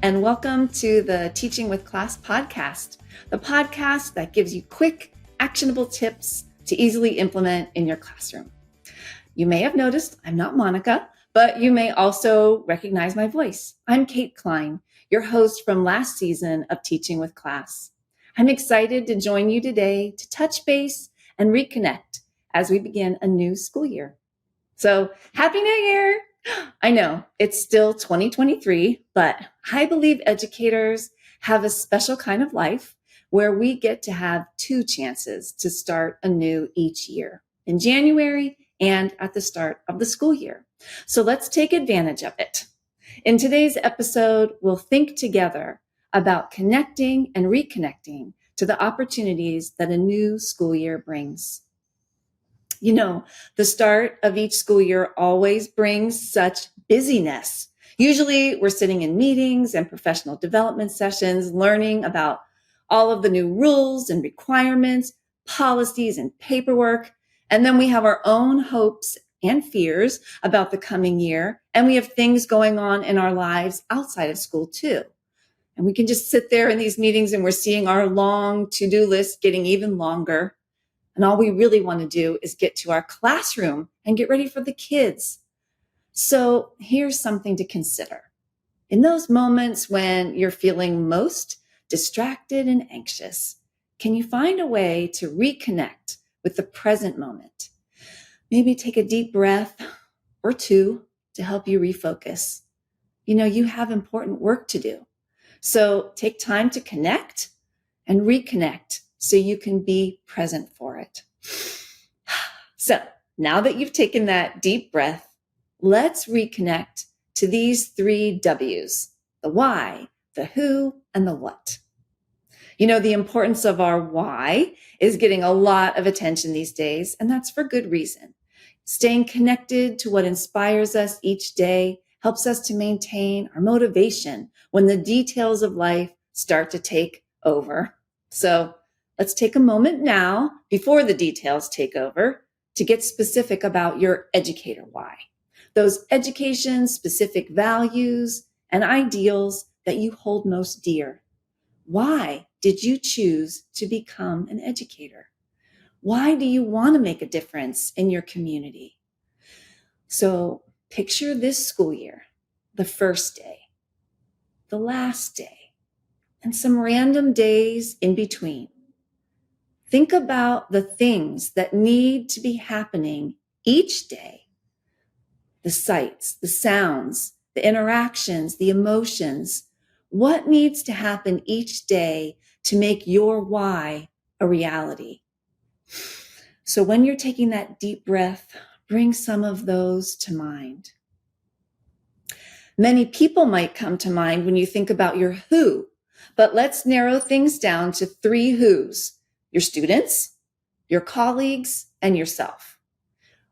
and welcome to the Teaching with Class podcast, the podcast that gives you quick, actionable tips to easily implement in your classroom. You may have noticed I'm not Monica, but you may also recognize my voice. I'm Cline, your host from last season of Teaching with Class. I'm excited to join you today to touch base and reconnect as we begin a new school year. So, Happy New Year! I know it's still 2023, but I believe educators have a special kind of life where we get to have two chances to start anew each year, in January and at the start of the school year. So let's take advantage of it. In today's episode, we'll think together about connecting and reconnecting to the opportunities that a new school year brings. You know, the start of each school year always brings such busyness. Usually we're sitting in meetings and professional development sessions, learning about all of the new rules and requirements, policies and paperwork. And then we have our own hopes and fears about the coming year. And we have things going on in our lives outside of school too. And we can just sit there in these meetings and we're seeing our long to-do list getting even longer. And all we really want to do is get to our classroom and get ready for the kids. So here's something to consider. In those moments when you're feeling most distracted and anxious, can you find a way to reconnect with the present moment? Maybe take a deep breath or two to help you refocus. You know, you have important work to do. So take time to connect and reconnect so you can be present for it. So now that you've taken that deep breath, let's reconnect to these three W's: the why, the who, and the what. You know, the importance of our why is getting a lot of attention these days, and that's for good reason. Staying connected to what inspires us each day helps us to maintain our motivation when the details of life start to take over. So let's take a moment now, before the details take over, to get specific about your educator why. Those education-specific values and ideals that you hold most dear. Why did you choose to become an educator? Why do you want to make a difference in your community? So picture this school year, the first day, the last day, and some random days in between. Think about the things that need to be happening each day. The sights, the sounds, the interactions, the emotions. What needs to happen each day to make your why a reality? So when you're taking that deep breath, bring some of those to mind. Many people might come to mind when you think about your who, but let's narrow things down to three who's: your students, your colleagues, and yourself.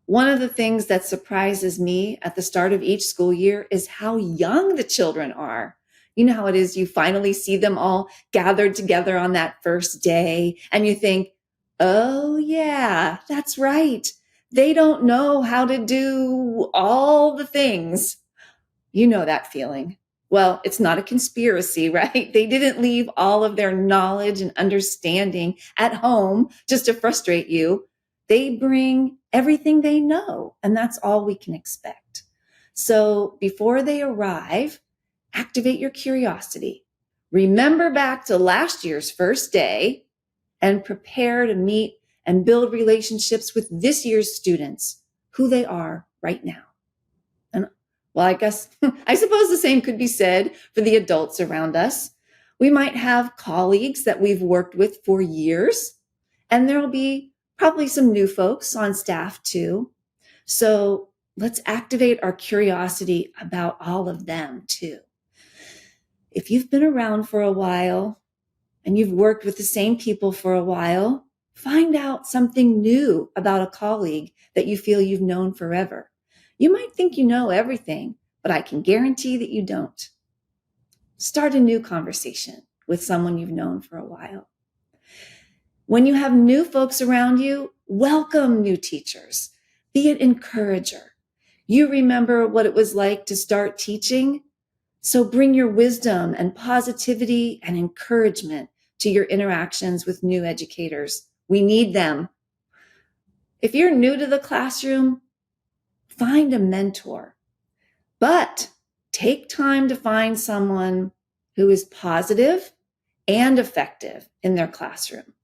One of the things that surprises me at the start of each school year is how young the children are. You know how it is, you finally see them all gathered together on that first day, and you think, oh yeah, that's right. They don't know how to do all the things. You know that feeling. Well, it's not a conspiracy, right? They didn't leave all of their knowledge and understanding at home just to frustrate you. They bring everything they know, and that's all we can expect. So before they arrive, activate your curiosity. Remember back to last year's first day and prepare to meet and build relationships with this year's students, who they are right now. And well, I suppose the same could be said for the adults around us. We might have colleagues that we've worked with for years, and there'll be probably some new folks on staff too. So let's activate our curiosity about all of them too. If you've been around for a while and you've worked with the same people for a while, find out something new about a colleague that you feel you've known forever. You might think you know everything, but I can guarantee that you don't. Start a new conversation with someone you've known for a while. When you have new folks around you, welcome new teachers. Be an encourager. You remember what it was like to start teaching? So bring your wisdom and positivity and encouragement to your interactions with new educators. We need them. If you're new to the classroom, find a mentor, but take time to find someone who is positive and effective in their classroom.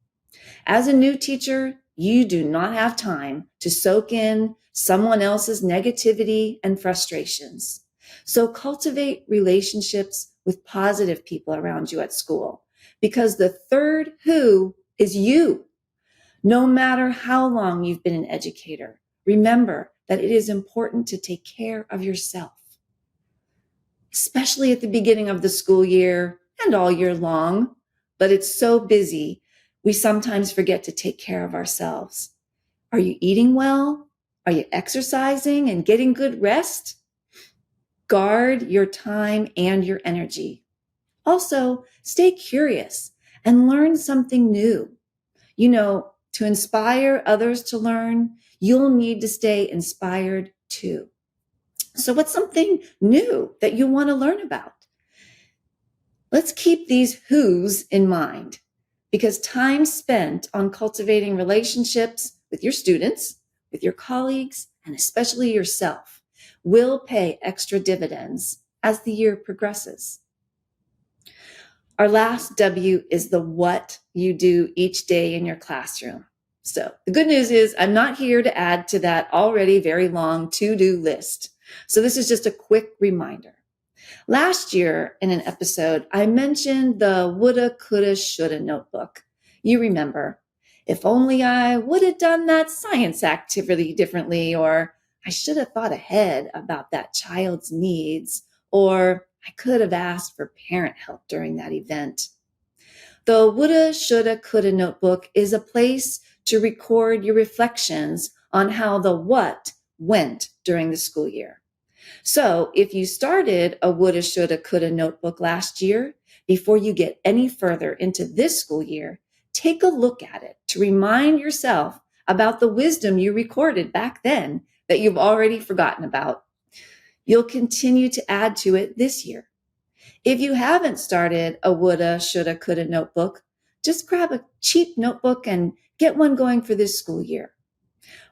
As a new teacher, you do not have time to soak in someone else's negativity and frustrations. So cultivate relationships with positive people around you at school, because the third who is you. No matter how long you've been an educator, remember that it is important to take care of yourself, especially at the beginning of the school year and all year long. But it's so busy, we sometimes forget to take care of ourselves. Are you eating well? Are you exercising and getting good rest? Guard your time and your energy. Also, stay curious and learn something new. To inspire others to learn, you'll need to stay inspired too. So what's something new that you want to learn about? Let's keep these who's in mind, because time spent on cultivating relationships with your students, with your colleagues, and especially yourself will pay extra dividends as the year progresses. Our last W is the what you do each day in your classroom. So the good news is I'm not here to add to that already very long to-do list. So this is just a quick reminder. Last year in an episode, I mentioned the woulda, coulda, shoulda notebook. You remember, if only I would have done that science activity differently, or I should have thought ahead about that child's needs, or I could have asked for parent help during that event. The woulda, shoulda, coulda notebook is a place to record your reflections on how the what went during the school year. So if you started a woulda, shoulda, coulda notebook last year, before you get any further into this school year, take a look at it to remind yourself about the wisdom you recorded back then that you've already forgotten about. You'll continue to add to it this year. If you haven't started a woulda, shoulda, coulda notebook, just grab a cheap notebook and get one going for this school year.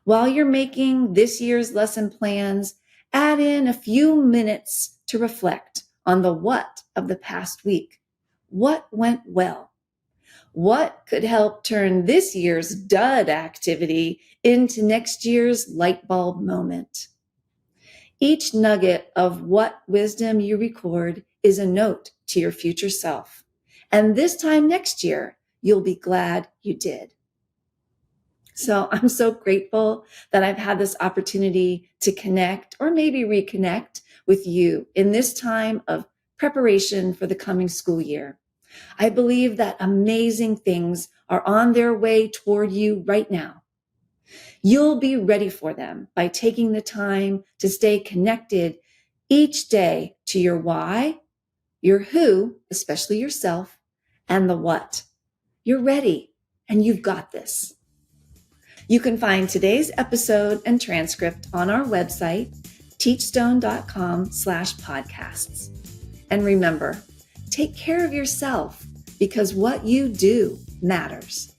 While you're making this year's lesson plans, add in a few minutes to reflect on the what of the past week. What went well? What could help turn this year's dud activity into next year's light bulb moment? Each nugget of what wisdom you record is a note to your future self. And this time next year, you'll be glad you did. So I'm so grateful that I've had this opportunity to connect, or maybe reconnect, with you in this time of preparation for the coming school year. I believe that amazing things are on their way toward you right now. You'll be ready for them by taking the time to stay connected each day to your why, your who, especially yourself, and the what. You're ready, and you've got this. You can find today's episode and transcript on our website, teachstone.com/podcasts. And remember, take care of yourself, because what you do matters.